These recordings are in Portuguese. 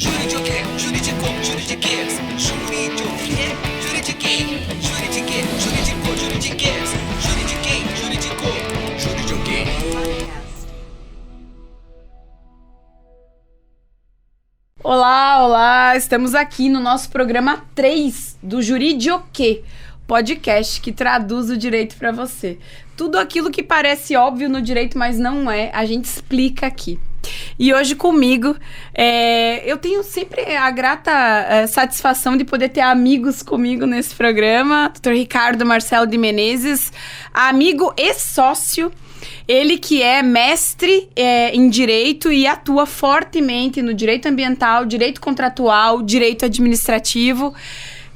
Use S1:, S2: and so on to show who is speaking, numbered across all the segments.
S1: Juridiquê, juridicô, juridiquês. Juridiquê, juridiquê. Juridiquê, juridicô, juridiquês. Juridiquê, juridicô, juridiquê.
S2: Olá, olá! Estamos aqui no nosso programa 3 do Juridioquê, podcast que traduz o direito para você. Tudo aquilo que parece óbvio no direito, mas não é, a gente explica aqui. E hoje comigo, eu tenho sempre a grata satisfação de poder ter amigos comigo nesse programa. Dr. Ricardo Marcelo de Menezes, amigo e sócio. Ele que é mestre em Direito e atua fortemente no Direito Ambiental, Direito Contratual, Direito Administrativo.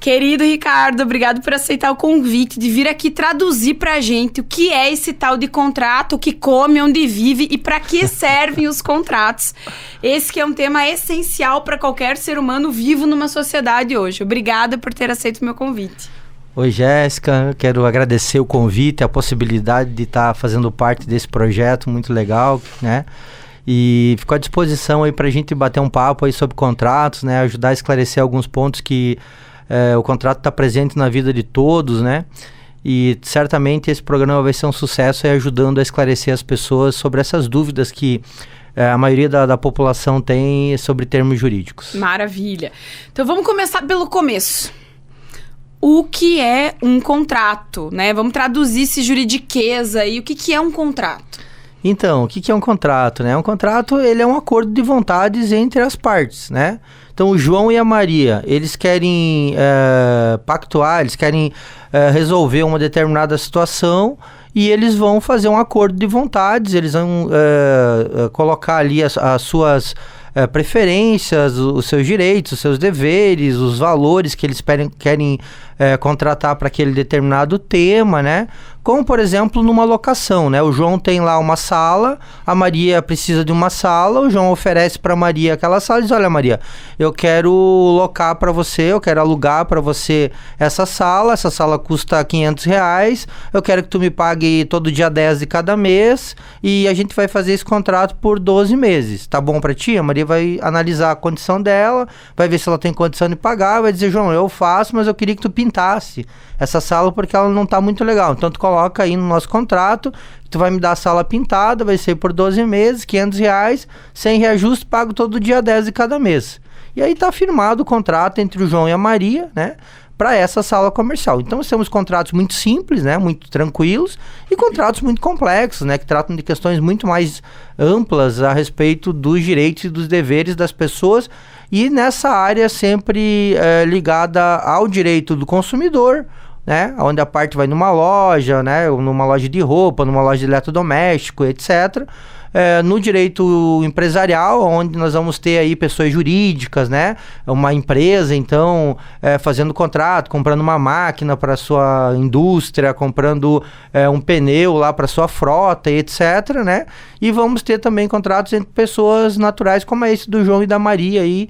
S2: Querido Ricardo, obrigado por aceitar o convite de vir aqui traduzir pra gente o que é esse tal de contrato, o que come, onde vive e para que servem os contratos. Esse que é um tema essencial para qualquer ser humano vivo numa sociedade hoje. Obrigada por ter aceito o meu convite.
S3: Oi, Jéssica, quero agradecer o convite, a possibilidade de estar fazendo parte desse projeto muito legal, né? E fico à disposição aí para a gente bater um papo aí sobre contratos, né? Ajudar a esclarecer alguns pontos que o contrato está presente na vida de todos, né? E certamente esse programa vai ser um sucesso aí ajudando a esclarecer as pessoas sobre essas dúvidas que a maioria da população tem sobre termos jurídicos.
S2: Maravilha. Então vamos começar pelo começo. O que é um contrato, né? Vamos traduzir esse juridiquês aí. O que é um contrato?
S3: Então, o que é um contrato, né? Um contrato, ele é um acordo de vontades entre as partes, né? Então, o João e a Maria, eles querem pactuar, eles querem resolver uma determinada situação e eles vão fazer um acordo de vontades, eles vão colocar ali as suas preferências, os seus direitos, os seus deveres, os valores que eles querem contratar para aquele determinado tema, né? Como, por exemplo, numa locação, né? O João tem lá uma sala, a Maria precisa de uma sala, o João oferece para a Maria aquela sala e diz, olha, Maria, eu quero locar para você, eu quero alugar para você essa sala custa R$500, eu quero que tu me pague todo dia 10 de cada mês e a gente vai fazer esse contrato por 12 meses, tá bom para ti? A Maria vai analisar a condição dela, vai ver se ela tem condição de pagar, vai dizer, João, eu faço, mas eu queria que tu pintasse essa sala porque ela não tá muito legal, então tu coloca aí no nosso contrato, tu vai me dar a sala pintada, vai ser por 12 meses, R$500, sem reajuste, pago todo dia 10 de cada mês. E aí tá firmado o contrato entre o João e a Maria, né, para essa sala comercial. Então nós temos contratos muito simples, né, muito tranquilos, e contratos muito complexos, né, que tratam de questões muito mais amplas a respeito dos direitos e dos deveres das pessoas, e nessa área sempre ligada ao direito do consumidor, né, onde a parte vai numa loja, né, numa loja de roupa, numa loja de eletrodoméstico, etc. No direito empresarial, onde nós vamos ter aí pessoas jurídicas, né, uma empresa, então, fazendo contrato, comprando uma máquina para sua indústria, comprando um pneu lá para sua frota, etc, né, e vamos ter também contratos entre pessoas naturais, como esse do João e da Maria aí,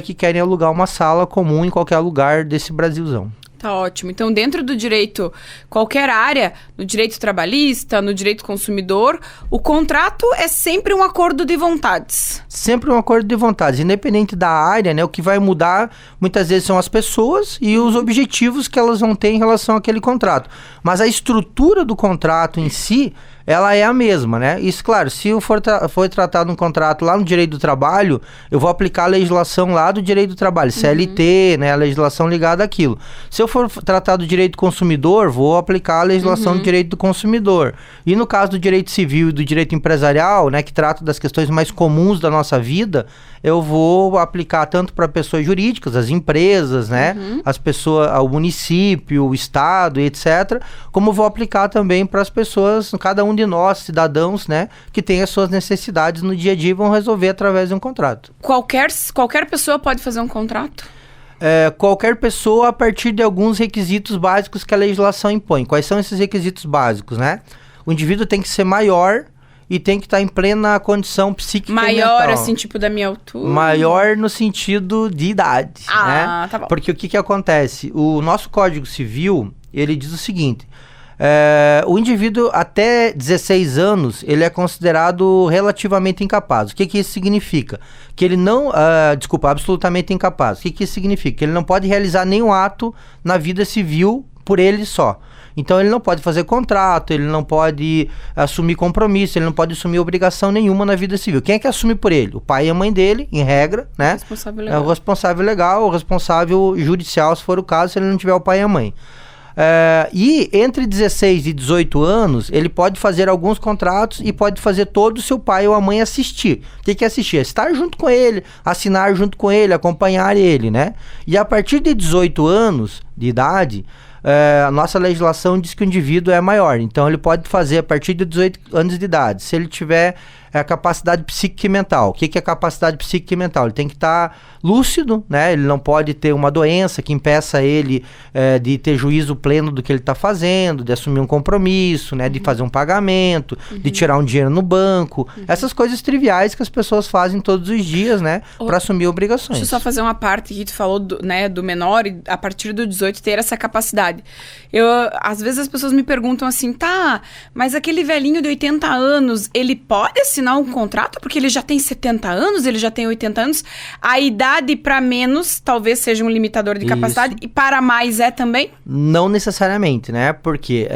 S3: que querem alugar uma sala comum em qualquer lugar desse Brasilzão.
S2: Tá ótimo. Então, dentro do direito, qualquer área, no direito trabalhista, no direito consumidor, o contrato é sempre um acordo de vontades.
S3: Sempre um acordo de vontades, independente da área, né? O que vai mudar, muitas vezes, são as pessoas e os objetivos que elas vão ter em relação àquele contrato. Mas a estrutura do contrato em si, ela é a mesma, né? Isso, claro, se for tratado um contrato lá no direito do trabalho, eu vou aplicar a legislação lá do direito do trabalho, CLT, né? A legislação ligada àquilo. Se eu for tratar do direito do consumidor, vou aplicar a legislação do direito do consumidor. E no caso do direito civil e do direito empresarial, né? Que trata das questões mais comuns da nossa vida, eu vou aplicar tanto para pessoas jurídicas, as empresas, né? As pessoas, o município, o estado, etc. Como vou aplicar também para as pessoas, cada um de nós, cidadãos, né? Que tem as suas necessidades no dia a dia e vão resolver através de um contrato.
S2: Qualquer pessoa pode fazer um contrato?
S3: Qualquer pessoa a partir de alguns requisitos básicos que a legislação impõe. Quais são esses requisitos básicos, né? O indivíduo tem que ser maior e tem que estar em plena condição psíquica
S2: maior,
S3: e mental.
S2: assim, tipo da minha altura?
S3: Maior no sentido de idade, né?
S2: Tá bom.
S3: Porque o que acontece? O nosso Código Civil, ele diz o seguinte, O indivíduo até 16 anos, ele é considerado relativamente incapaz. O que isso significa? Que ele não... absolutamente incapaz. O que isso significa? Que ele não pode realizar nenhum ato na vida civil por ele só. Então ele não pode fazer contrato, ele não pode assumir compromisso, ele não pode assumir obrigação nenhuma na vida civil. Quem é que assume por ele? O pai e a mãe dele, em regra, né? É o responsável legal, o responsável judicial, se for o caso, se ele não tiver o pai e a mãe. E entre 16 e 18 anos, ele pode fazer alguns contratos e pode fazer todo o seu pai ou a mãe assistir. O que é assistir? É estar junto com ele, assinar junto com ele, acompanhar ele, né? E a partir de 18 anos de idade, a nossa legislação diz que o indivíduo é maior. Então ele pode fazer a partir de 18 anos de idade, se ele tiver a capacidade psíquica e mental. O que é capacidade psíquica e mental? Ele tem que estar lúcido, né? Ele não pode ter uma doença que impeça ele de ter juízo pleno do que ele está fazendo, de assumir um compromisso, né? De fazer um pagamento, de tirar um dinheiro no banco. Essas coisas triviais que as pessoas fazem todos os dias, né? Para assumir obrigações.
S2: Deixa eu só fazer uma parte que tu falou do menor e a partir do 18 ter essa capacidade. Às vezes as pessoas me perguntam assim, tá, mas aquele velhinho de 80 anos, ele pode assinar um contrato porque ele já tem 70 anos, ele já tem 80 anos? A idade para menos talvez seja um limitador de capacidade. Isso. E para mais também?
S3: Não necessariamente, né? Porque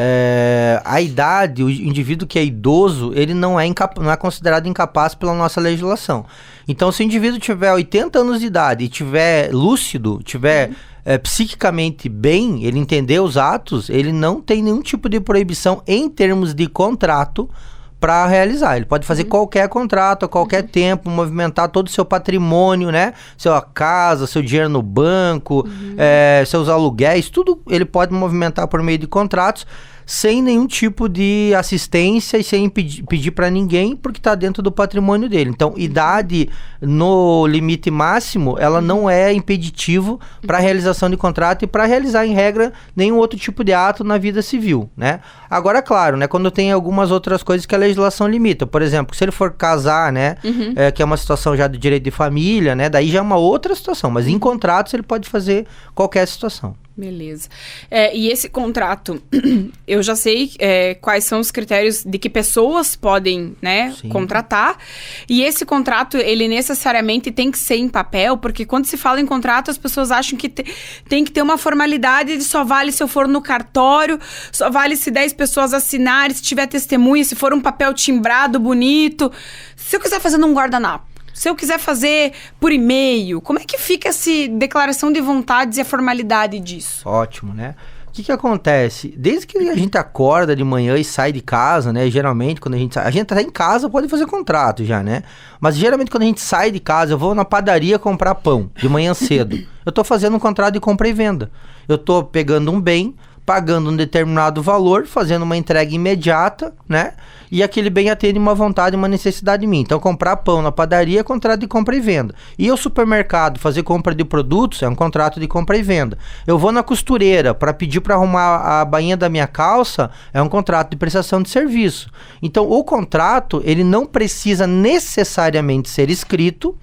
S3: a idade, o indivíduo que é idoso, ele não é considerado incapaz pela nossa legislação. Então, se o indivíduo tiver 80 anos de idade e tiver lúcido, tiver psiquicamente bem, ele entender os atos, ele não tem nenhum tipo de proibição em termos de contrato para realizar. Ele pode fazer qualquer contrato a qualquer tempo, movimentar todo o seu patrimônio, né? Sua casa, seu dinheiro no banco, seus aluguéis, tudo ele pode movimentar por meio de contratos, sem nenhum tipo de assistência e sem pedir para ninguém, porque está dentro do patrimônio dele. Então, idade no limite máximo, ela não é impeditivo para a realização de contrato e para realizar, em regra, nenhum outro tipo de ato na vida civil, né? Agora, claro, né, quando tem algumas outras coisas que a legislação limita. Por exemplo, se ele for casar, né, que é uma situação já do direito de família, né, daí já é uma outra situação. Mas em contratos ele pode fazer qualquer situação.
S2: Beleza. E esse contrato, eu já sei quais são os critérios de que pessoas podem, né, contratar. E esse contrato, ele necessariamente tem que ser em papel, porque quando se fala em contrato, as pessoas acham que tem que ter uma formalidade de só vale se eu for no cartório, só vale se 10 pessoas assinarem, se tiver testemunha, se for um papel timbrado, bonito. Se eu quiser fazer num guardanapo, se eu quiser fazer por e-mail, como é que fica essa declaração de vontades e a formalidade disso?
S3: Ótimo, né? O que acontece? Desde que a gente acorda de manhã e sai de casa, né? Geralmente, quando a gente sai... A gente tá em casa, pode fazer contrato já, né? Mas geralmente, quando a gente sai de casa, eu vou na padaria comprar pão de manhã cedo. Eu tô fazendo um contrato de compra e venda. Eu tô pegando um bem, pagando um determinado valor, fazendo uma entrega imediata, né? E aquele bem atende uma vontade, uma necessidade minha. Então, comprar pão na padaria é contrato de compra e venda. E ao supermercado fazer compra de produtos é um contrato de compra e venda. Eu vou na costureira para pedir para arrumar a bainha da minha calça, é um contrato de prestação de serviço. Então, o contrato, ele não precisa necessariamente ser escrito,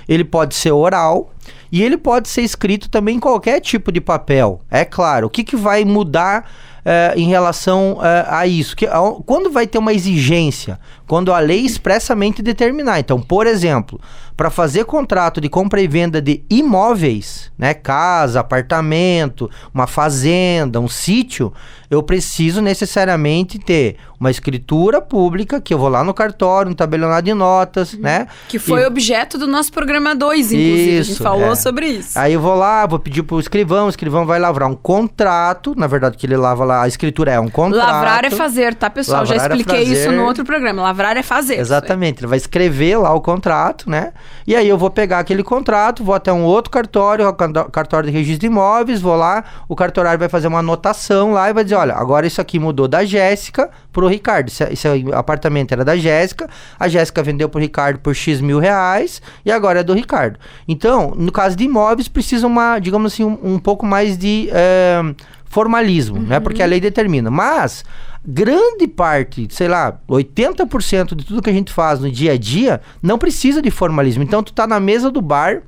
S3: ele pode ser oral, e ele pode ser escrito também em qualquer tipo de papel. É claro, o que vai mudar em relação a isso? Quando vai ter uma exigência? Quando a lei expressamente determinar. Então, por exemplo, para fazer contrato de compra e venda de imóveis, né, casa, apartamento, uma fazenda, um sítio, eu preciso necessariamente ter uma escritura pública, que eu vou lá no cartório, um tabelionato de notas, né? Que
S2: foi objeto do nosso programa 2, inclusive. Isso, a gente falou sobre isso.
S3: Aí eu vou lá, vou pedir pro escrivão, o escrivão vai lavrar um contrato, na verdade que ele lava lá, a escritura é um contrato.
S2: Lavrar é fazer, tá, pessoal? Já expliquei isso no outro programa. Lavrar é fazer.
S3: Exatamente, ele vai escrever lá o contrato, né? E aí eu vou pegar aquele contrato, vou até um outro cartório, o cartório de registro de imóveis, vou lá, o cartorário vai fazer uma anotação lá e vai dizer, olha, agora isso aqui mudou da Jéssica pro Ricardo. Esse apartamento era da Jéssica, a Jéssica vendeu pro Ricardo por X mil reais e agora é do Ricardo. Então, no caso de imóveis, precisa digamos assim, um pouco mais de formalismo, né? Porque a lei determina. Mas grande parte, sei lá, 80% de tudo que a gente faz no dia a dia não precisa de formalismo. Então, tu tá na mesa do bar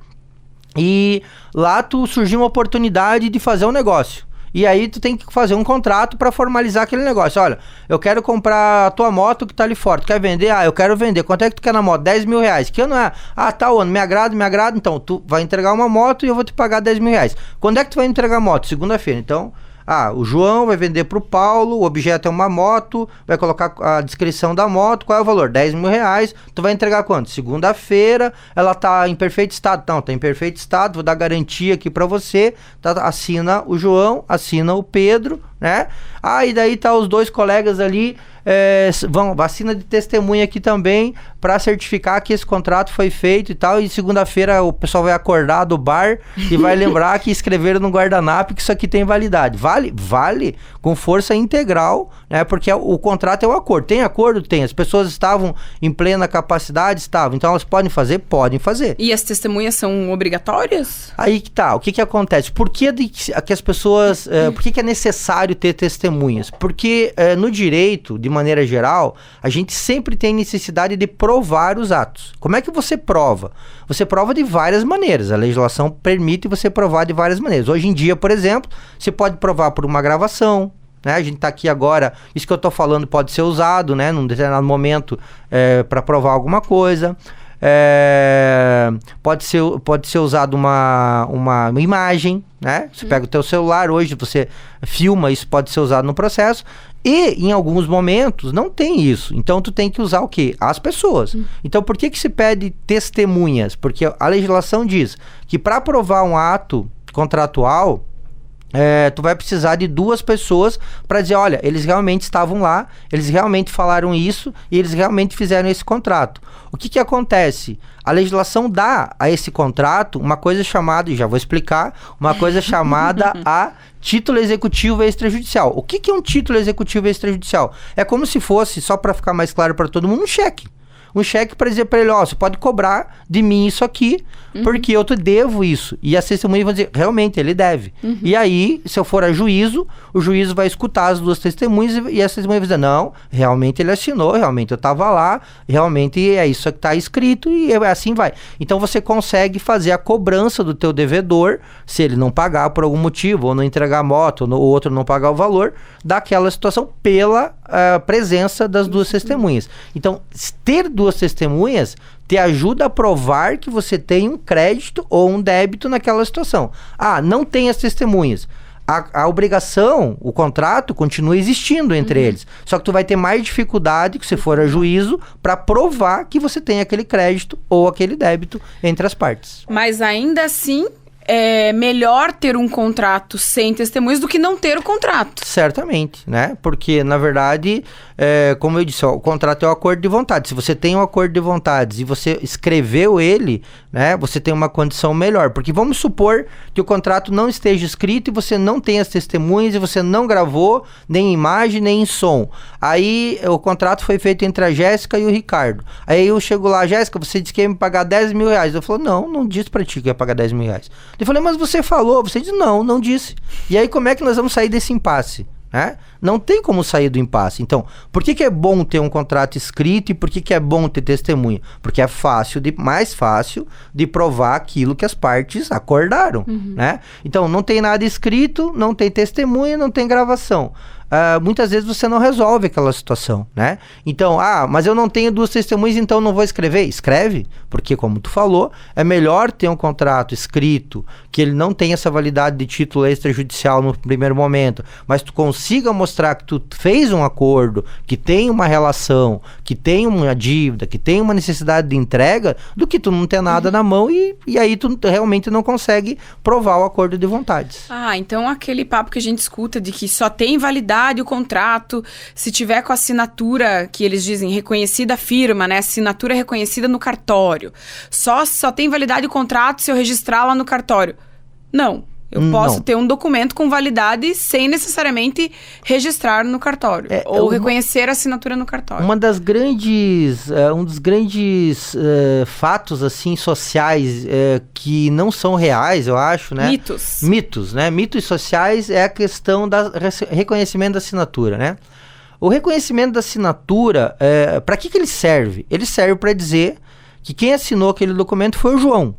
S3: e lá surgiu uma oportunidade de fazer um negócio. E aí tu tem que fazer um contrato para formalizar aquele negócio. Olha, eu quero comprar a tua moto que tá ali fora. Tu quer vender? Ah, eu quero vender. Quanto é que tu quer na moto? 10 mil reais. Que ano é? Ah, tal ano. Me agrada. Então, tu vai entregar uma moto e eu vou te pagar 10 mil reais. Quando é que tu vai entregar a moto? Segunda-feira. Então, o João vai vender pro Paulo, o objeto é uma moto, vai colocar a descrição da moto, qual é o valor? 10 mil reais, tu vai entregar quanto? Segunda-feira, ela tá em perfeito estado, não, tá em perfeito estado, vou dar garantia aqui pra você, tá, assina o João, assina o Pedro, né? E daí tá os dois colegas ali, vacina de testemunha aqui também, para certificar que esse contrato foi feito e tal, e segunda-feira o pessoal vai acordar do bar e vai lembrar que escreveram no guardanapo que isso aqui tem validade. Vale com força integral, né? Porque o contrato é o acordo. Tem acordo? Tem. As pessoas estavam em plena capacidade? Estavam. Então elas podem fazer? Podem fazer.
S2: E as testemunhas são obrigatórias?
S3: Aí que tá. O que acontece? Por que as pessoas... por que é necessário ter testemunhas? Porque no direito, de maneira geral, a gente sempre tem necessidade de provar os atos. Como é que você prova? Você prova de várias maneiras. A legislação permite você provar de várias maneiras. Hoje em dia, por exemplo, você pode provar por uma gravação, né? A gente está aqui agora, isso que eu estou falando pode ser usado, né, num determinado momento para provar alguma coisa. Pode ser usado uma imagem, né? Você pega o teu celular hoje, você filma, isso pode ser usado no processo. E em alguns momentos não tem isso. Então tu tem que usar o quê? As pessoas. Então por que se pede testemunhas? Porque a legislação diz que para provar um ato contratual, tu vai precisar de 2 pessoas para dizer, olha, eles realmente estavam lá, eles realmente falaram isso e eles realmente fizeram esse contrato. O que acontece? A legislação dá a esse contrato uma coisa chamada, e já vou explicar, uma coisa chamada a título executivo extrajudicial. O que é um título executivo extrajudicial? É como se fosse, só para ficar mais claro para todo mundo, um cheque. Um cheque para dizer para ele, você pode cobrar de mim isso aqui, porque eu te devo isso. E as testemunhas vão dizer, realmente, ele deve. E aí, se eu for a juízo, o juízo vai escutar as 2 testemunhas e as testemunhas vão dizer, não, realmente ele assinou, realmente eu estava lá, realmente é isso que está escrito e assim vai. Então você consegue fazer a cobrança do teu devedor, se ele não pagar por algum motivo, ou não entregar a moto, ou o outro não pagar o valor, daquela situação pela presença das 2 testemunhas. Então, ter 2 testemunhas te ajuda a provar que você tem um crédito ou um débito naquela situação. Não tem as testemunhas. A obrigação, o contrato continua existindo entre eles. Só que tu vai ter mais dificuldade, que se for a juízo, para provar que você tem aquele crédito ou aquele débito entre as partes.
S2: Mas ainda assim, é melhor ter um contrato sem testemunhas do que não ter o contrato.
S3: Certamente, né? Porque, na verdade, como eu disse, o contrato é um acordo de vontade. Se você tem um acordo de vontades e você escreveu ele, né? Você tem uma condição melhor. Porque vamos supor que o contrato não esteja escrito e você não tem as testemunhas e você não gravou nem imagem, nem som. Aí, o contrato foi feito entre a Jéssica e o Ricardo. Aí eu chego lá, Jéssica, você disse que ia me pagar 10 mil reais. Eu falo, não disse pra ti que ia pagar 10 mil reais. Eu falei, mas você falou. Você disse, não disse. E aí, como é que nós vamos sair desse impasse? Não tem como sair do impasse. Então, por que é bom ter um contrato escrito e por que é bom ter testemunha? Porque é mais fácil de provar aquilo que as partes acordaram, né? Então, não tem nada escrito, não tem testemunha, não tem gravação. Muitas vezes você não resolve aquela situação, né? Então, mas eu não tenho 2 testemunhas, então não vou escrever. Escreve, porque como tu falou, é melhor ter um contrato escrito, que ele não tem essa validade de título extrajudicial no primeiro momento, mas tu consiga mostrar que tu fez um acordo, que tem uma relação, que tem uma dívida, que tem uma necessidade de entrega, do que tu não ter nada na mão e aí tu realmente não consegue provar o acordo de vontades.
S2: Então aquele papo que a gente escuta de que só tem validade o contrato se tiver com a assinatura, que eles dizem reconhecida firma, né? Assinatura reconhecida no cartório. Só tem validade o contrato se eu registrar lá no cartório. Não. Eu posso ter um documento com validade sem necessariamente registrar no cartório. Ou reconhecer a assinatura no cartório.
S3: Um dos grandes fatos, assim, sociais que não são reais, eu acho, né? Mitos, né? Mitos sociais é a questão do reconhecimento da assinatura, né? O reconhecimento da assinatura, para que ele serve? Ele serve para dizer que quem assinou aquele documento foi o João.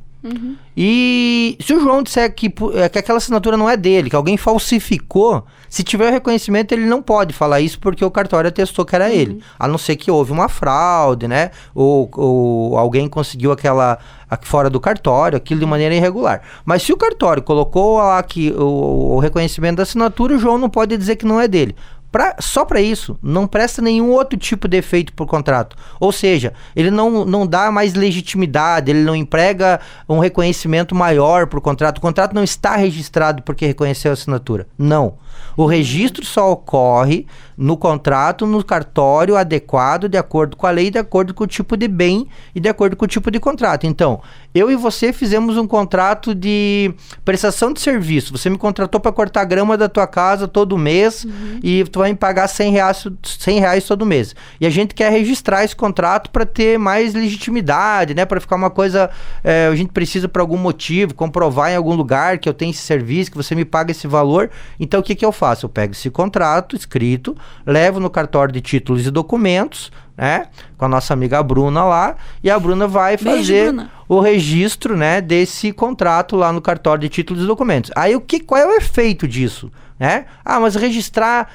S3: E se o João disser que aquela assinatura não é dele, que alguém falsificou, se tiver reconhecimento, ele não pode falar isso porque o cartório atestou que era ele. A não ser que houve uma fraude, né? Ou alguém conseguiu aquela fora do cartório, aquilo de maneira irregular. Mas se o cartório colocou lá que o reconhecimento da assinatura, o João não pode dizer que não é dele. Só para isso, não presta nenhum outro tipo de efeito por contrato. Ou seja, ele não dá mais legitimidade, ele não emprega um reconhecimento maior por contrato. O contrato não está registrado porque reconheceu a assinatura. Não. O registro só ocorre no contrato, no cartório adequado, de acordo com a lei, de acordo com o tipo de bem e de acordo com o tipo de contrato. Então, eu e você fizemos um contrato de prestação de serviço. Você me contratou para cortar a grama da tua casa todo mês e tu vai me pagar R$100 todo mês. E a gente quer registrar esse contrato para ter mais legitimidade, né? Para ficar uma coisa... a gente precisa, por algum motivo, comprovar em algum lugar que eu tenho esse serviço, que você me paga esse valor. Então, o que eu faço? Eu pego esse contrato escrito, levo no cartório de títulos e documentos, né, com a nossa amiga Bruna lá, e a Bruna vai fazer o registro, né, desse contrato lá no cartório de títulos e documentos. Aí qual é o efeito disso, né? Mas registrar,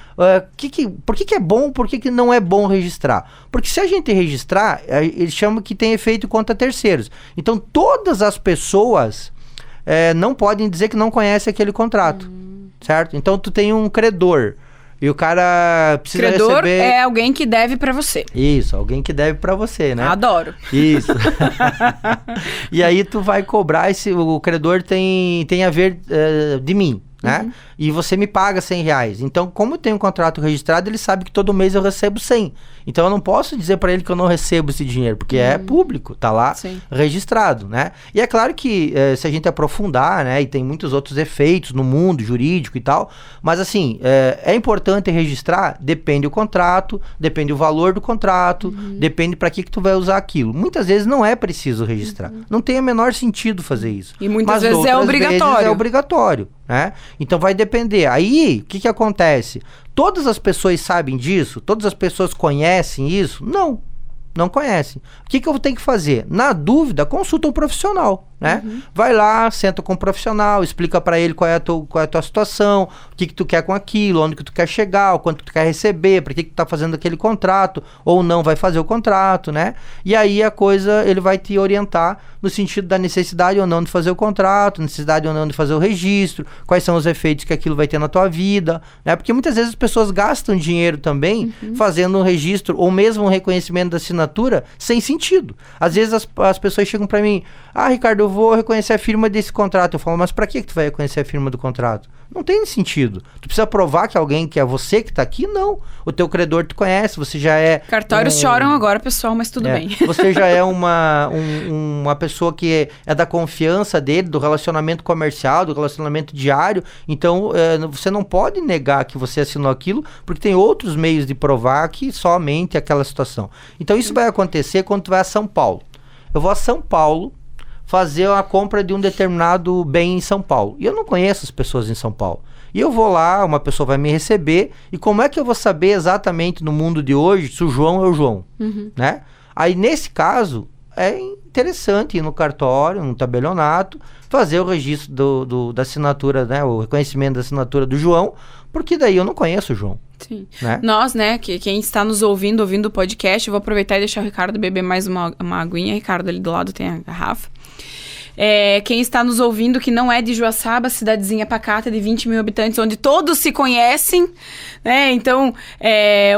S3: por que é bom, por que não é bom registrar? Porque se a gente registrar, eles chamam que tem efeito contra terceiros. Então todas as pessoas não podem dizer que não conhecem aquele contrato, certo? Então tu tem um credor, e o cara precisa
S2: Credor
S3: receber...
S2: é alguém que deve pra você.
S3: Isso, alguém que deve pra você, né?
S2: Adoro.
S3: Isso. E aí tu vai cobrar, o credor tem a ver de mim, né? E você me paga R$100. Então, como tem um contrato registrado, ele sabe que todo mês eu recebo 100. Então, eu não posso dizer para ele que eu não recebo esse dinheiro, porque é público, tá lá registrado, né? E é claro que se a gente aprofundar, né? E tem muitos outros efeitos no mundo jurídico e tal, mas assim, é importante registrar, depende do contrato, depende do valor do contrato, depende para que tu vai usar aquilo. Muitas vezes não é preciso registrar. Não tem o menor sentido fazer isso.
S2: E muitas
S3: mas
S2: vezes é obrigatório.
S3: Vezes é obrigatório, né? Então vai depender. Aí, o que acontece? Todas as pessoas sabem disso? Todas as pessoas conhecem isso? Não conhecem. O que eu tenho que fazer? Na dúvida, consulta um profissional, né? Vai lá, senta com um profissional, explica para ele qual é a tua situação, o que tu quer com aquilo, onde que tu quer chegar, o quanto tu quer receber, para que tu tá fazendo aquele contrato, ou não vai fazer o contrato, né? E aí ele vai te orientar no sentido da necessidade ou não de fazer o contrato, necessidade ou não de fazer o registro, quais são os efeitos que aquilo vai ter na tua vida, né? Porque muitas vezes as pessoas gastam dinheiro também fazendo um registro ou mesmo um reconhecimento da assinatura sem sentido. Às vezes as pessoas chegam para mim, Ricardo, eu vou reconhecer a firma desse contrato. Eu falo, mas para que tu vai reconhecer a firma do contrato? Não tem sentido. Tu precisa provar que alguém que é você que tá aqui? Não. O teu credor tu conhece, você já é...
S2: Cartórios choram agora, pessoal, mas tudo bem.
S3: Você já é uma pessoa que é da confiança dele, do relacionamento comercial, do relacionamento diário. Então, você não pode negar que você assinou aquilo, porque tem outros meios de provar que somente aquela situação. Então, isso vai acontecer quando tu vai a São Paulo. Eu vou a São Paulo fazer a compra de um determinado bem em São Paulo. E eu não conheço as pessoas em São Paulo. E eu vou lá, uma pessoa vai me receber, e como é que eu vou saber exatamente no mundo de hoje se o João é o João, né? Aí, nesse caso, é interessante ir no cartório, no tabelionato, fazer o registro da assinatura, né? O reconhecimento da assinatura do João, porque daí eu não conheço o João.
S2: Sim.
S3: Né?
S2: Nós, né, quem está nos ouvindo o podcast, eu vou aproveitar e deixar o Ricardo beber mais uma aguinha. Ricardo, ali do lado tem a garrafa. Quem está nos ouvindo que não é de Joaçaba, cidadezinha pacata de 20 mil habitantes, onde todos se conhecem, né? Então,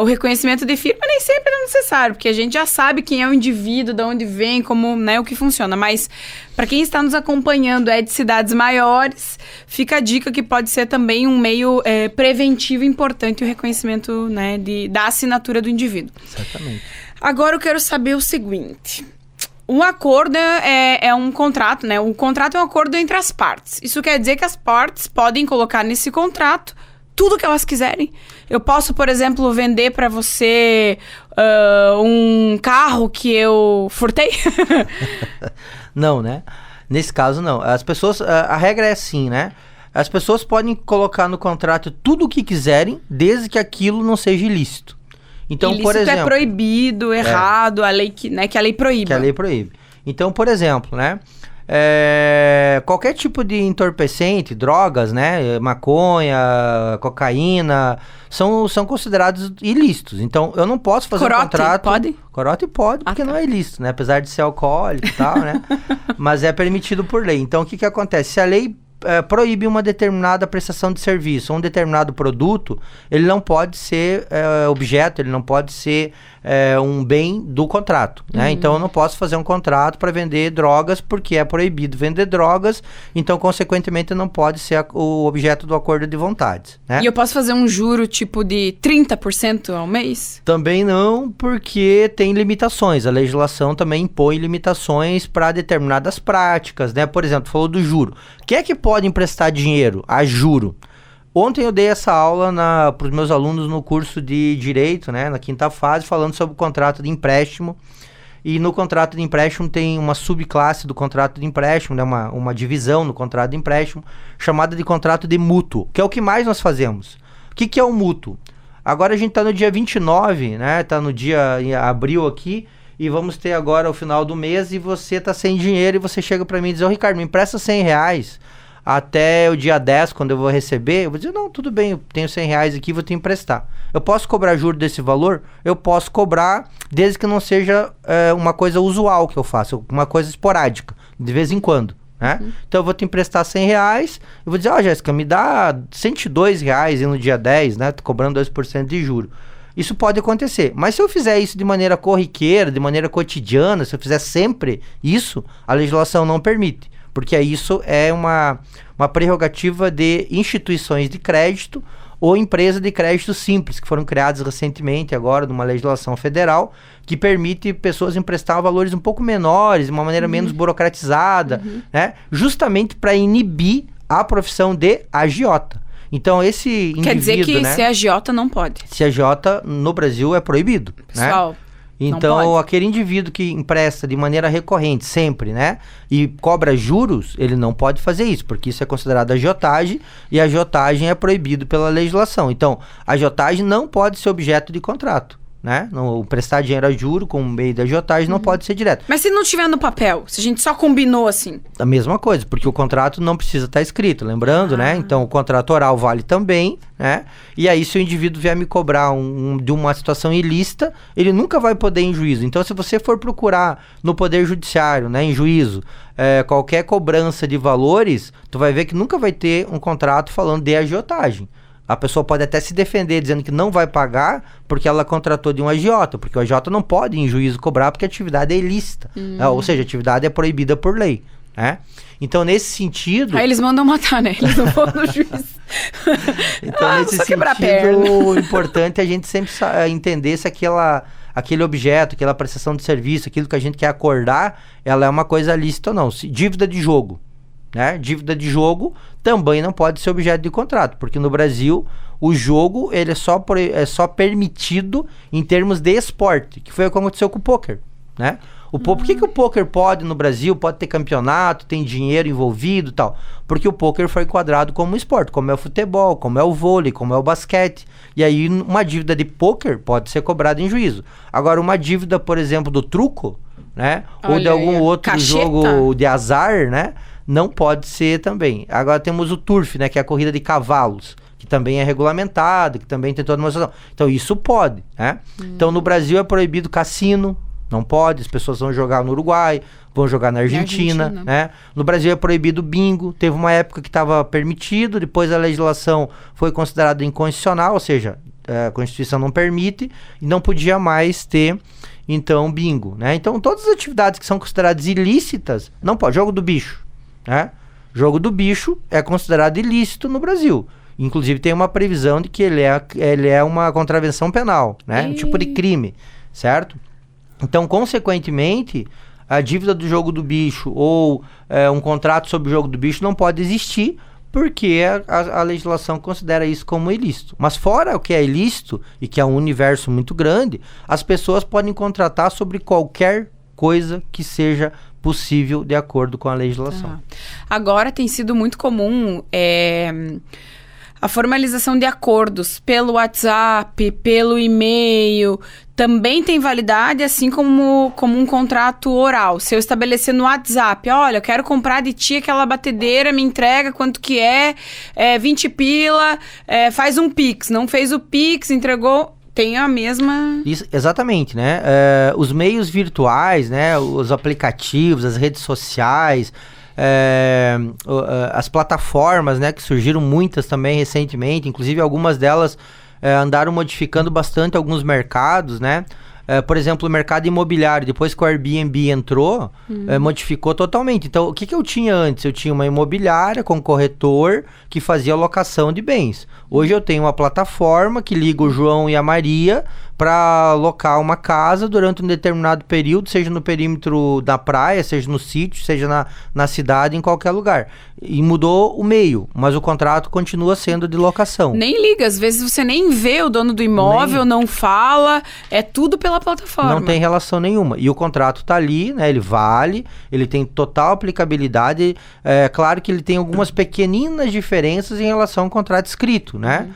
S2: o reconhecimento de firma nem sempre é necessário, porque a gente já sabe quem é o indivíduo, de onde vem, como, né, o que funciona. Mas, para quem está nos acompanhando de cidades maiores, fica a dica que pode ser também um meio preventivo importante o reconhecimento, né, da assinatura do indivíduo.
S3: Exatamente.
S2: Agora eu quero saber o seguinte... Um acordo é um contrato, né? Um contrato é um acordo entre as partes. Isso quer dizer que as partes podem colocar nesse contrato tudo que elas quiserem. Eu posso, por exemplo, vender para você um carro que eu furtei?
S3: Não, né? Nesse caso, não. As pessoas... A regra é assim, né? As pessoas podem colocar no contrato tudo o que quiserem, desde que aquilo não seja ilícito. Então,
S2: ilícito
S3: por exemplo,
S2: é proibido, errado, a lei que a lei proíbe.
S3: Que a lei proíbe. Então, por exemplo, né? qualquer tipo de entorpecente, drogas, né? Maconha, cocaína, são considerados ilícitos. Então, eu não posso fazer
S2: Corote,
S3: um contrato...
S2: pode?
S3: Corote pode, porque
S2: tá.
S3: não é ilícito, né? Apesar de ser alcoólico e tal, né? Mas é permitido por lei. Então, o que acontece? Se a lei proíbe uma determinada prestação de serviço, um determinado produto, ele não pode ser objeto, ele não pode ser um bem do contrato, né? Então eu não posso fazer um contrato para vender drogas porque é proibido vender drogas, então consequentemente não pode ser o objeto do acordo de vontades, né?
S2: E eu posso fazer um juro tipo de 30% ao mês?
S3: Também não, porque tem limitações. A legislação também impõe limitações para determinadas práticas, né? Por exemplo, falou do juro. Quem é que pode emprestar dinheiro a juro? Ontem eu dei essa aula para os meus alunos no curso de Direito, né? Na 5ª fase, falando sobre o contrato de empréstimo. E no contrato de empréstimo tem uma subclasse do contrato de empréstimo, né? Uma divisão no contrato de empréstimo, chamada de contrato de mútuo, que é o que mais nós fazemos. O que é o mútuo? Agora a gente está no dia 29, né? Está no dia em abril aqui, e vamos ter agora o final do mês, e você está sem dinheiro, e você chega para mim e diz, Ricardo, me empresta R$100 até o dia 10, quando eu vou receber. Eu vou dizer, não, tudo bem, eu tenho R$100 aqui, vou te emprestar. Eu posso cobrar juros desse valor? Eu posso cobrar, desde que não seja uma coisa usual que eu faço, uma coisa esporádica, de vez em quando, né? Então eu vou te emprestar R$100, eu vou dizer, Jéssica, me dá R$102 no dia 10, né? Tô cobrando 2% de juro. Isso pode acontecer, mas se eu fizer isso de maneira corriqueira, de maneira cotidiana, se eu fizer sempre isso, a legislação não permite, porque isso é uma prerrogativa de instituições de crédito ou empresa de crédito simples, que foram criadas recentemente agora numa legislação federal, que permite pessoas emprestar valores um pouco menores, de uma maneira menos burocratizada, né? Justamente para inibir a profissão de agiota. Então, esse indivíduo,
S2: quer dizer que
S3: né,
S2: ser agiota não pode.
S3: ser agiota no Brasil é proibido,
S2: Pessoal,
S3: né? Então,
S2: não pode.
S3: aquele indivíduo que empresta de maneira recorrente, sempre, né? E cobra juros, ele não pode fazer isso, porque isso é considerado agiotagem, e a agiotagem é proibido pela legislação. Então, a agiotagem não pode ser objeto de contrato, né? O prestar dinheiro a juro com meio de agiotagem não pode ser direto.
S2: Mas se não tiver no papel, se a gente só combinou assim.
S3: A mesma coisa, porque o contrato não precisa estar escrito, lembrando, né? Então, o contrato oral vale também, né? E aí, se o indivíduo vier me cobrar de uma situação ilícita, ele nunca vai poder ir em juízo. Então, se você for procurar no Poder Judiciário, né, em juízo, qualquer cobrança de valores, tu vai ver que nunca vai ter um contrato falando de agiotagem. A pessoa pode até se defender dizendo que não vai pagar porque ela contratou de um agiota, porque o agiota não pode em juízo cobrar porque a atividade é ilícita, né? Ou seja, a atividade é proibida por lei, né? Então, nesse sentido...
S2: Aí eles mandam matar, né? Eles não vão no juiz.
S3: Então, nesse
S2: só quebrar a
S3: sentido,
S2: perna.
S3: o importante é a gente sempre entender se aquele objeto, aquela prestação de serviço, aquilo que a gente quer acordar, ela é uma coisa lícita ou não. Dívida de jogo, né? Dívida de jogo também não pode ser objeto de contrato, porque no Brasil o jogo ele é só permitido em termos de esporte, que foi o que aconteceu com o pôquer, né? Por que o pôquer pode no Brasil, pode ter campeonato, tem dinheiro envolvido e tal? Porque o pôquer foi enquadrado como um esporte, como é o futebol, como é o vôlei, como é o basquete. E aí uma dívida de pôquer pode ser cobrada em juízo. Agora, uma dívida, por exemplo, do truco, né? Ou de
S2: Olha
S3: algum
S2: aí,
S3: outro
S2: cacheta.
S3: jogo de azar, né? Não pode ser também. Agora temos o turf, né? Que é a corrida de cavalos, que também é regulamentado, que também tem toda uma situação. Então isso pode, né? Então no Brasil é proibido cassino, não pode, as pessoas vão jogar no Uruguai, vão jogar na Argentina, né? No Brasil é proibido bingo, teve uma época que estava permitido, depois a legislação foi considerada inconstitucional, ou seja, a Constituição não permite, e não podia mais ter, então, bingo, né? Então todas as atividades que são consideradas ilícitas, não pode. Jogo do bicho, né? Jogo do bicho é considerado ilícito no Brasil. Inclusive tem uma previsão de que ele é uma contravenção penal, né? Um tipo de crime, certo? Então, consequentemente, a dívida do jogo do bicho ou um contrato sobre o jogo do bicho não pode existir, porque a legislação considera isso como ilícito. Mas fora o que é ilícito, e que é um universo muito grande, as pessoas podem contratar sobre qualquer coisa que seja possível de acordo com a legislação.
S2: Agora tem sido muito comum A formalização de acordos pelo WhatsApp, pelo e-mail, também tem validade, assim como um contrato oral. Se eu estabelecer no WhatsApp, olha, eu quero comprar de ti aquela batedeira, me entrega quanto que é 20 pila, faz um Pix. Não fez o Pix, entregou... Tem a mesma...
S3: Isso, exatamente, né? Os meios virtuais, né? Os aplicativos, as redes sociais, as plataformas, né? Que surgiram muitas também recentemente, inclusive algumas delas andaram modificando bastante alguns mercados, né? Por exemplo, o mercado imobiliário, depois que o Airbnb entrou, modificou totalmente. Então, o que eu tinha antes? Eu tinha uma imobiliária com corretor que fazia locação de bens. Hoje eu tenho uma plataforma que liga o João e a Maria para alocar uma casa durante um determinado período, seja no perímetro da praia, seja no sítio, seja na cidade, em qualquer lugar. E mudou o meio, mas o contrato continua sendo de locação.
S2: Nem liga, às vezes você nem vê o dono do imóvel, não fala, é tudo pela plataforma.
S3: Não tem relação nenhuma. E o contrato tá ali, né? Ele vale, ele tem total aplicabilidade. É claro que ele tem algumas pequeninas diferenças em relação ao contrato escrito, né?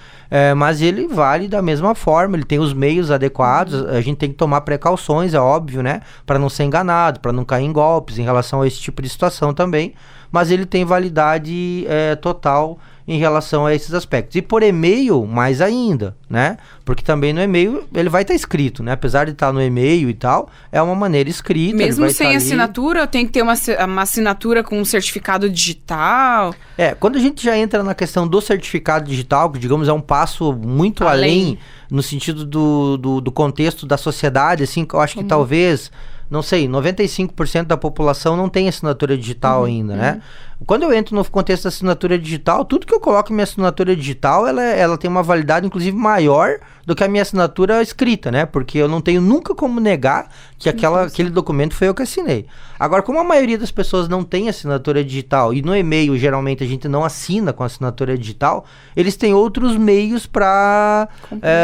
S3: Mas ele vale da mesma forma, ele tem os meios adequados, a gente tem que tomar precauções, é óbvio, né? Para não ser enganado, para não cair em golpes em relação a esse tipo de situação também, mas ele tem validade total em relação a esses aspectos. E por e-mail, mais ainda, né? Porque também no e-mail ele vai estar escrito, né? Apesar de estar no e-mail e tal, é uma maneira escrita.
S2: Mesmo sem assinatura, tem que ter uma assinatura com um certificado digital?
S3: Quando a gente já entra na questão do certificado digital, que digamos é um passo muito além no sentido do contexto da sociedade, assim, eu acho que talvez... Não sei, 95% da população não tem assinatura digital ainda, né? Quando eu entro no contexto da assinatura digital, tudo que eu coloco em minha assinatura digital, ela tem uma validade, inclusive, maior do que a minha assinatura escrita, né? Porque eu não tenho nunca como negar que aquele documento foi eu que assinei. Agora, como a maioria das pessoas não tem assinatura digital, e no e-mail, geralmente, a gente não assina com assinatura digital, eles têm outros meios para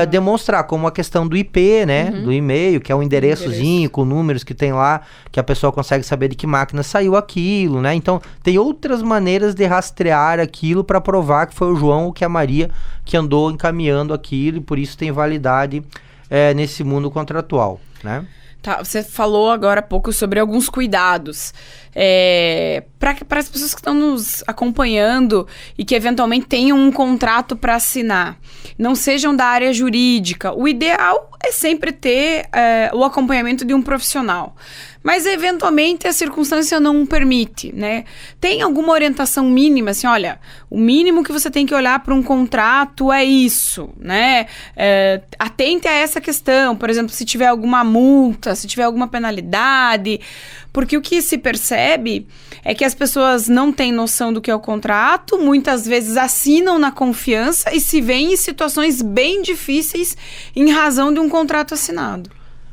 S3: demonstrar, como a questão do IP, né? Do e-mail, que é um endereçozinho com números que tem lá, que a pessoa consegue saber de que máquina saiu aquilo, né? Então, tem outras maneiras de rastrear aquilo para provar que foi o João ou que a Maria que andou encaminhando aquilo e por isso tem validade nesse mundo contratual, né?
S2: Tá, você falou agora há pouco sobre alguns cuidados. Para as pessoas que estão nos acompanhando e que eventualmente tenham um contrato para assinar, não sejam da área jurídica, o ideal é sempre ter o acompanhamento de um profissional. Mas, eventualmente, a circunstância não permite, né? Tem alguma orientação mínima, assim, olha, o mínimo que você tem que olhar para um contrato é isso, né? Atente a essa questão, por exemplo, se tiver alguma multa, se tiver alguma penalidade, porque o que se percebe é que as pessoas não têm noção do que é o contrato, muitas vezes assinam na confiança e se veem em situações bem difíceis em razão de um contrato assinado.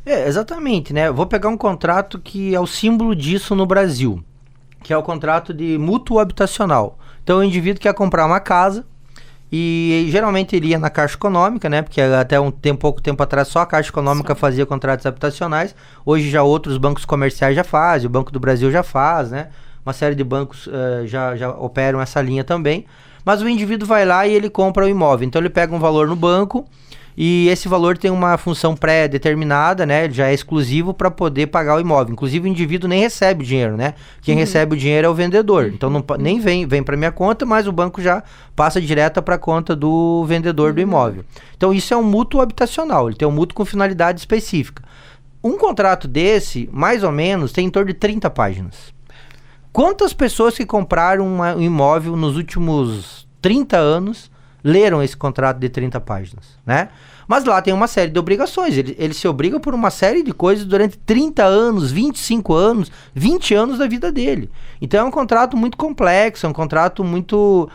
S3: Exatamente, né? Vou pegar um contrato que é o símbolo disso no Brasil, que é o contrato de mútuo habitacional. Então, o indivíduo quer comprar uma casa e geralmente iria na Caixa Econômica, né? Porque até pouco tempo atrás só a Caixa Econômica fazia contratos habitacionais. Hoje já outros bancos comerciais já fazem, o Banco do Brasil já faz, né? Uma série de bancos já operam essa linha também. Mas o indivíduo vai lá e ele compra o imóvel. Então, ele pega um valor no banco e esse valor tem uma função pré-determinada, né? Já é exclusivo para poder pagar o imóvel. Inclusive, o indivíduo nem recebe o dinheiro, né? Quem recebe o dinheiro é o vendedor. Então, nem vem para minha conta, mas o banco já passa direto para a conta do vendedor do imóvel. Então, isso é um mútuo habitacional. Ele tem um mútuo com finalidade específica. Um contrato desse, mais ou menos, tem em torno de 30 páginas. Quantas pessoas que compraram um imóvel nos últimos 30 anos leram esse contrato de 30 páginas, né? Mas lá tem uma série de obrigações. Ele se obriga por uma série de coisas durante 30 anos, 25 anos, 20 anos da vida dele. Então é um contrato muito complexo, é um contrato muito...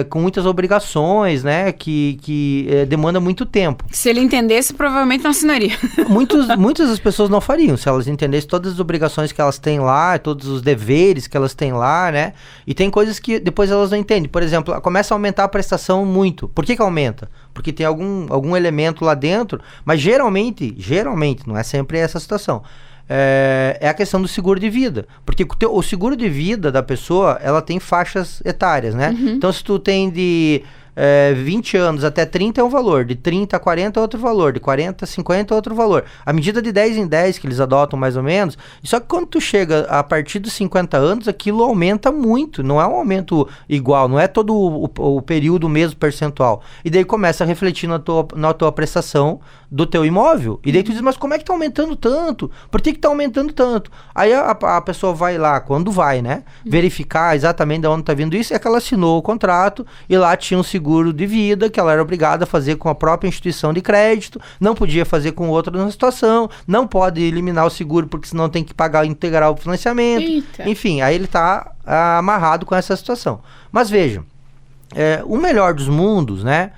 S3: com muitas obrigações, né? Que demanda muito tempo.
S2: Se ele entendesse, provavelmente não assinaria.
S3: Muitas das pessoas não fariam, se elas entendessem todas as obrigações que elas têm lá, todos os deveres que elas têm lá, né? E tem coisas que depois elas não entendem. Por exemplo, começa a aumentar a prestação muito. Por que aumenta? Porque tem algum elemento lá dentro, mas geralmente, não é sempre essa situação. É a questão do seguro de vida, porque o seguro de vida da pessoa, ela tem faixas etárias, né? Então, se tu tem de 20 anos até 30 é um valor, de 30 a 40 é outro valor, de 40 a 50 é outro valor. A medida de 10 em 10 que eles adotam mais ou menos, só que quando tu chega a partir dos 50 anos, aquilo aumenta muito, não é um aumento igual, não é todo o período o mesmo percentual. E daí começa a refletir na tua prestação do teu imóvel. E daí tu diz, mas como é que tá aumentando tanto? Por que tá aumentando tanto? Aí a pessoa vai lá, quando vai, né? Verificar exatamente de onde tá vindo isso, é que ela assinou o contrato e lá tinha um seguro de vida que ela era obrigada a fazer com a própria instituição de crédito, não podia fazer com outra na situação, não pode eliminar o seguro porque senão tem que pagar integral o financiamento.
S2: Eita.
S3: Enfim, aí ele tá amarrado com essa situação. Mas veja, o melhor dos mundos, né?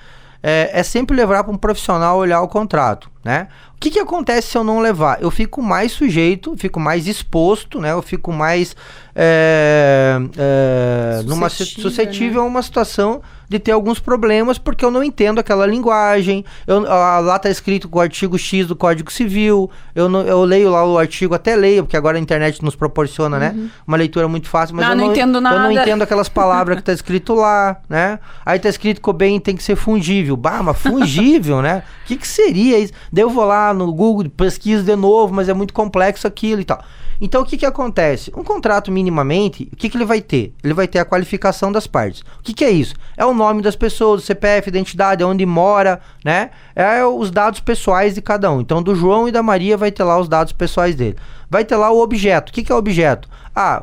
S3: É sempre levar para um profissional olhar o contrato, né? O que acontece se eu não levar? Eu fico mais sujeito, fico mais exposto, né? Eu fico mais suscetível, né? A uma situação de ter alguns problemas porque eu não entendo aquela linguagem. Lá está escrito com o artigo X do Código Civil. Eu leio lá o artigo, até leio, porque agora a internet nos proporciona, né? Uma leitura muito fácil, mas eu não entendo nada. Eu não entendo aquelas palavras que está escrito lá, né? Aí está escrito que o bem tem que ser fungível. Bah, mas fungível, né? O que seria isso? Daí eu vou lá no Google, pesquiso de novo, mas é muito complexo aquilo e tal. Então, o que acontece? Um contrato, minimamente, o que ele vai ter? Ele vai ter a qualificação das partes. O que é isso? É o nome das pessoas, o CPF, identidade, onde mora, né? É os dados pessoais de cada um. Então, do João e da Maria vai ter lá os dados pessoais dele. Vai ter lá o objeto. O que é o objeto?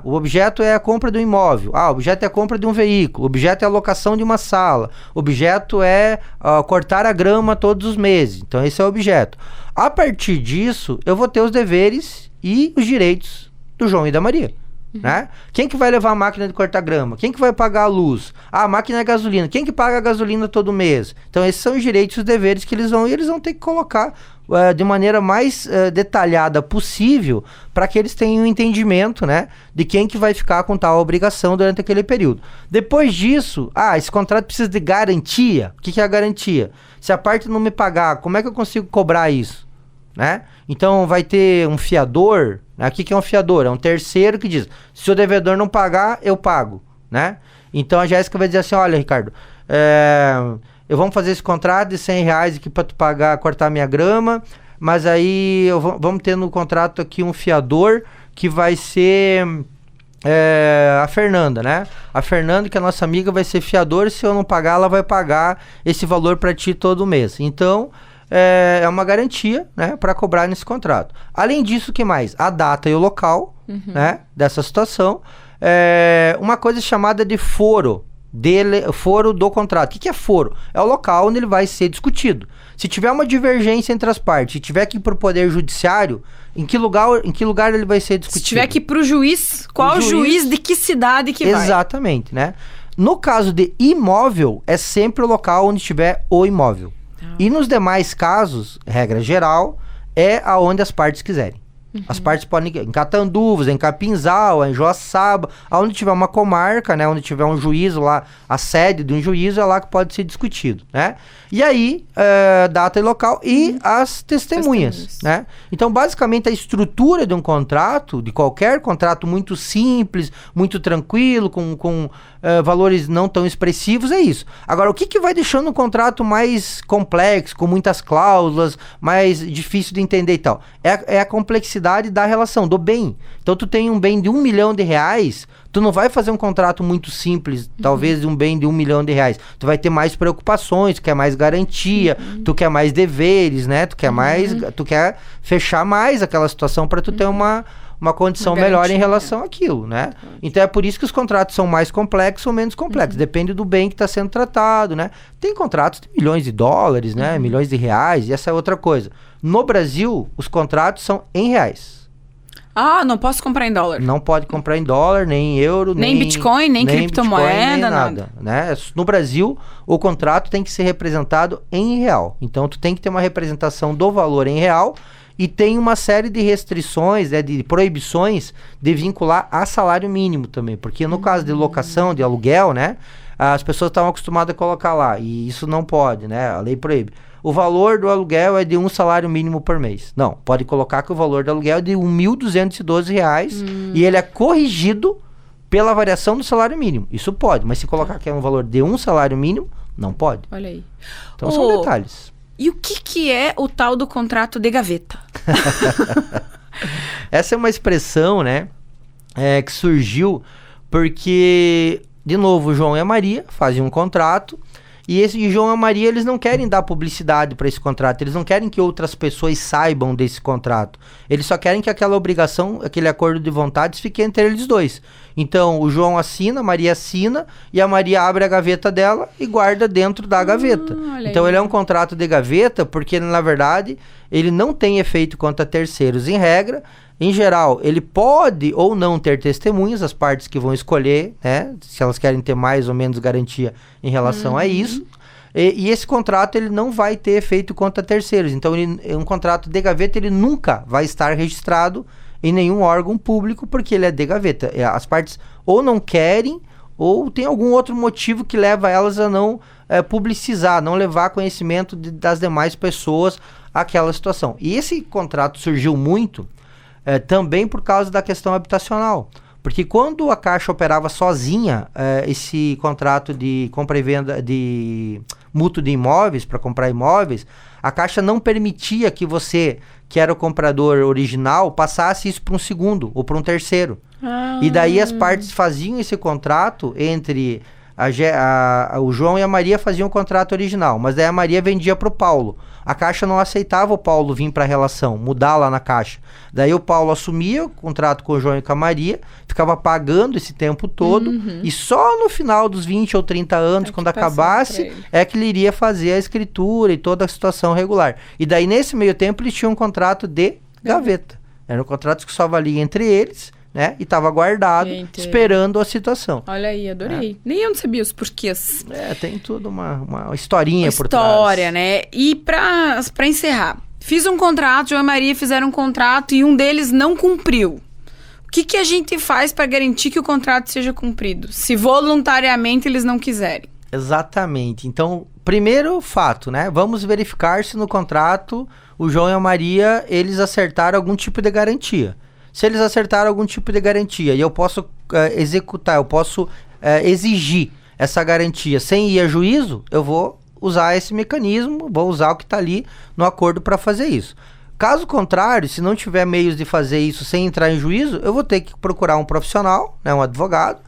S3: O objeto é a compra de um imóvel. O objeto é a compra de um veículo. O objeto é a locação de uma sala. O objeto é cortar a grama todos os meses. Então, esse é o objeto. A partir disso, eu vou ter os deveres e os direitos do João e da Maria. Né? Quem que vai levar a máquina de cortar grama? Quem que vai pagar a luz? A máquina é gasolina. Quem que paga a gasolina todo mês? Então, esses são os direitos e os deveres que eles vão ter que colocar de maneira mais detalhada possível para que eles tenham um entendimento, né, de quem que vai ficar com tal obrigação durante aquele período. Depois disso, esse contrato precisa de garantia. O que é a garantia? Se a parte não me pagar, como é que eu consigo cobrar isso? Né? Então vai ter um fiador, né? O que é um fiador? É um terceiro que diz, se o devedor não pagar, eu pago, né? Então a Jéssica vai dizer assim, olha, Ricardo, vamos fazer esse contrato de R$100 aqui para tu pagar, cortar minha grama, mas aí vamos ter no contrato aqui um fiador que vai ser a Fernanda, né? A Fernanda, que é a nossa amiga, vai ser fiador, se eu não pagar, ela vai pagar esse valor para ti todo mês. Então é uma garantia, né, para cobrar nesse contrato. Além disso, o que mais? A data e o local, né, dessa situação. Uma coisa chamada de foro do contrato. O que é foro? É o local onde ele vai ser discutido. Se tiver uma divergência entre as partes, se tiver que ir para o Poder Judiciário, em que lugar ele vai ser discutido?
S2: Se tiver que ir para o juiz, qual juiz de que cidade que vai?
S3: Exatamente, né? No caso de imóvel, é sempre o local onde tiver o imóvel. E nos demais casos, regra geral, é aonde as partes quiserem. As partes podem ir em Catanduvas, em Capinzal, em Joaçaba, aonde tiver uma comarca, né, onde tiver um juízo lá, a sede de um juízo é lá que pode ser discutido, né? E aí, data e local e as testemunhas, né? Então, basicamente, a estrutura de um contrato, de qualquer contrato muito simples, muito tranquilo, com valores não tão expressivos, é isso. Agora, o que vai deixando um contrato mais complexo, com muitas cláusulas, mais difícil de entender e tal? É a complexidade da relação, do bem. Então, tu tem um bem de R$1 milhão, tu não vai fazer um contrato muito simples, talvez de um bem de R$1 milhão. Tu vai ter mais preocupações, tu quer mais garantia, tu quer mais deveres, né? Tu quer fechar mais aquela situação para tu ter uma condição melhor em relação àquilo, né? Então é por isso que os contratos são mais complexos ou menos complexos. Depende do bem que está sendo tratado, né? Tem contratos de milhões de dólares, né? Milhões de reais, e essa é outra coisa. No Brasil, os contratos são em reais.
S2: Não posso comprar em dólar.
S3: Não pode comprar em dólar, nem em euro,
S2: nem Bitcoin, nem criptomoeda,
S3: Bitcoin, nem nada. Né? No Brasil, o contrato tem que ser representado em real. Então, tu tem que ter uma representação do valor em real e tem uma série de restrições, né, de proibições de vincular a salário mínimo também. Porque no caso de locação, de aluguel, né, as pessoas estavam acostumadas a colocar lá. E isso não pode, né? A lei proíbe. O valor do aluguel é de um salário mínimo por mês. Não, pode colocar que o valor do aluguel é de R$1.212 e ele é corrigido pela variação do salário mínimo. Isso pode, mas se colocar que é um valor de um salário mínimo, Não pode.
S2: Olha aí.
S3: Então são detalhes.
S2: E o que é o tal do contrato de gaveta?
S3: Essa é uma expressão, né, que surgiu porque, de novo, o João e a Maria faziam um contrato, e esse João e a Maria, eles não querem dar publicidade para esse contrato, eles não querem que outras pessoas saibam desse contrato, eles só querem que aquela obrigação, aquele acordo de vontades fique entre eles dois. Então, o João assina, a Maria assina, e a Maria abre a gaveta dela e guarda dentro da gaveta. Então, ele é um contrato de gaveta porque, na verdade, ele não tem efeito contra terceiros em regra. Em geral, ele pode ou não ter testemunhas, as partes que vão escolher, né, se elas querem ter mais ou menos garantia em relação a isso. E esse contrato, ele não vai ter efeito contra terceiros. Então, um contrato de gaveta, ele nunca vai estar registrado em nenhum órgão público, porque ele é de gaveta. As partes ou não querem, ou tem algum outro motivo que leva elas a não publicizar, não levar conhecimento das demais pessoas àquela situação. E esse contrato surgiu muito também por causa da questão habitacional. Porque quando a Caixa operava sozinha esse contrato de compra e venda de mútuo de imóveis, para comprar imóveis, a Caixa não permitia que você, que era o comprador original, passasse isso para um segundo ou para um terceiro. E daí as partes faziam esse contrato entre o João e a Maria faziam o contrato original, mas daí a Maria vendia para o Paulo. A Caixa não aceitava o Paulo vir para a relação, mudar lá na Caixa. Daí o Paulo assumia o contrato com o João e com a Maria, ficava pagando esse tempo todo, e só no final dos 20 ou 30 anos, quando acabasse, é que ele iria fazer a escritura e toda a situação regular. E daí, nesse meio tempo, eles tinham um contrato de gaveta. Era um contrato que só valia entre eles, né? E estava guardado, esperando a situação.
S2: Olha aí, adorei. Nem eu não sabia os porquês.
S3: Tem tudo uma historinha por trás.
S2: História, né? E pra encerrar, fiz um contrato, João e Maria fizeram um contrato e um deles não cumpriu. O que a gente faz para garantir que o contrato seja cumprido, se voluntariamente eles não quiserem?
S3: Exatamente. Então, primeiro fato, né? Vamos verificar se no contrato o João e a Maria, eles acertaram algum tipo de garantia. Se eles acertaram algum tipo de garantia e eu posso executar, eu posso exigir essa garantia sem ir a juízo, eu vou usar esse mecanismo, vou usar o que está ali no acordo para fazer isso. Caso contrário, se não tiver meios de fazer isso sem entrar em juízo, eu vou ter que procurar um profissional, né, um advogado,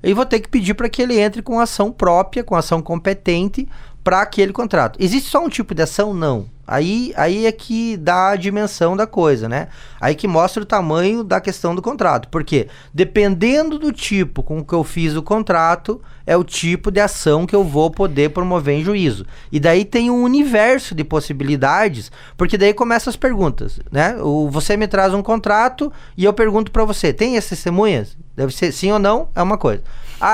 S3: e vou ter que pedir para que ele entre com ação própria, com ação competente para aquele contrato. Existe só um tipo de ação? Não. Aí é que dá a dimensão da coisa, né? Aí que mostra o tamanho da questão do contrato. Porque dependendo do tipo com que eu fiz o contrato, é o tipo de ação que eu vou poder promover em juízo. E daí tem um universo de possibilidades, porque daí começam as perguntas, né? Você me traz um contrato e eu pergunto para você, tem as testemunhas? Deve ser sim ou não, é uma coisa.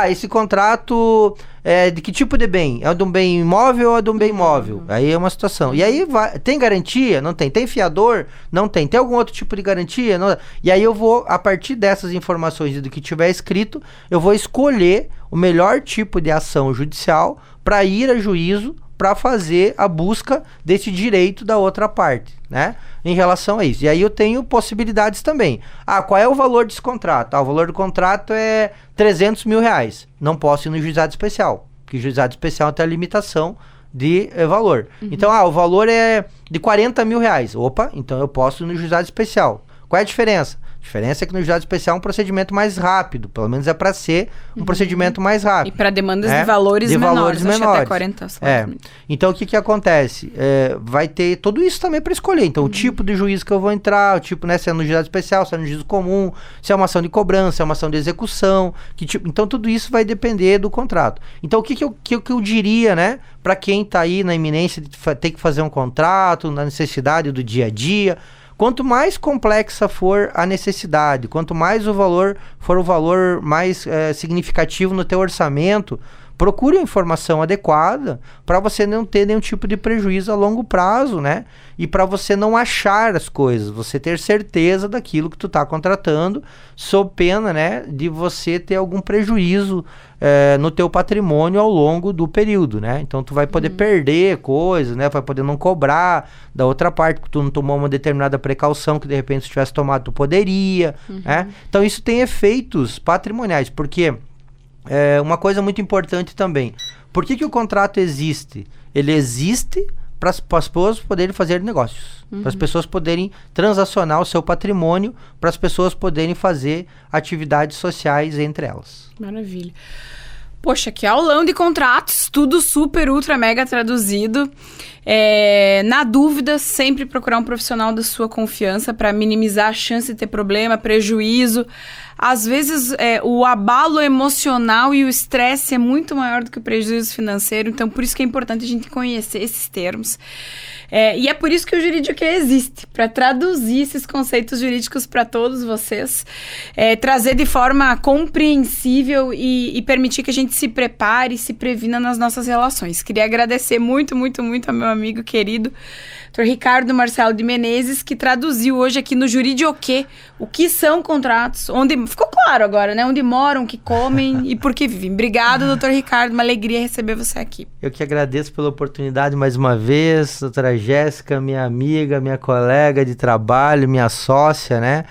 S3: Esse contrato é de que tipo de bem? É de um bem imóvel ou é de um bem imóvel? Aí é uma situação. E aí tem garantia? Não tem. Tem fiador? Não tem. Tem algum outro tipo de garantia? Não. E aí eu vou, a partir dessas informações e do que tiver escrito, eu vou escolher o melhor tipo de ação judicial para ir a juízo para fazer a busca desse direito da outra parte, né? Em relação a isso. E aí eu tenho possibilidades também. Qual é o valor desse contrato? O valor do contrato é 300 mil reais. Não posso ir no juizado especial, porque o juizado especial tem a limitação de valor. Então, o valor é de 40 mil reais. Opa, então eu posso ir no juizado especial. Qual é a diferença? A diferença é que no juizado especial é um procedimento mais rápido, pelo menos é para ser um procedimento mais rápido.
S2: E para demandas de valores menores, acho que até 40 salários.
S3: Então o que acontece? Vai ter tudo isso também para escolher. Então o tipo de juízo que eu vou entrar, o tipo, né, se é no juizado especial, se é no juízo comum, se é uma ação de cobrança, se é uma ação de execução, então tudo isso vai depender do contrato. Então o que eu diria, né, para quem está aí na iminência de ter que fazer um contrato, na necessidade do dia a dia? Quanto mais complexa for a necessidade, quanto mais o valor for o valor mais significativo no teu orçamento, procure a informação adequada para você não ter nenhum tipo de prejuízo a longo prazo, né? E para você não achar as coisas, você ter certeza daquilo que tu está contratando, sob pena, né, de você ter algum prejuízo no teu patrimônio ao longo do período, né? Então tu vai poder perder coisas, né? Vai poder não cobrar da outra parte, porque tu não tomou uma determinada precaução que de repente se tivesse tomado tu poderia, né? Então isso tem efeitos patrimoniais, porque uma coisa muito importante também, Por que o contrato existe? Ele existe para as pessoas poderem fazer negócios, para as pessoas poderem transacionar o seu patrimônio, para as pessoas poderem fazer atividades sociais entre elas.
S2: Maravilha. Poxa, que aulão de contratos, tudo super, ultra, mega traduzido. Na dúvida, sempre procurar um profissional da sua confiança para minimizar a chance de ter problema, prejuízo. Às vezes, o abalo emocional e o estresse é muito maior do que o prejuízo financeiro, então por isso que é importante a gente conhecer esses termos. E é por isso que o Juridiquê existe, para traduzir esses conceitos jurídicos para todos vocês, trazer de forma compreensível e permitir que a gente se prepare e se previna nas nossas relações. Queria agradecer muito, muito, muito ao meu amigo querido, Dr. Ricardo Marcelo de Menezes, que traduziu hoje aqui no Juridiquê o que são contratos, onde ficou claro agora, né? Onde moram, o que comem e por que vivem. Obrigado, Dr. Ricardo, uma alegria receber você aqui.
S3: Eu que agradeço pela oportunidade mais uma vez, doutora Jéssica, minha amiga, minha colega de trabalho, minha sócia, né?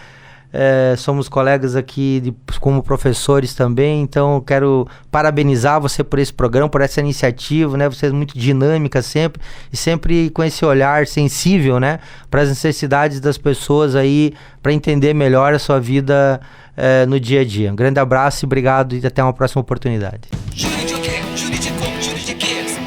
S3: Somos colegas aqui como professores também, então eu quero parabenizar você por esse programa, por essa iniciativa, né? Você é muito dinâmica sempre, e sempre com esse olhar sensível, né? Para as necessidades das pessoas aí, para entender melhor a sua vida no dia a dia. Um grande abraço e obrigado, e até uma próxima oportunidade.
S1: Juridiquê, Juridicô, Juridiquês,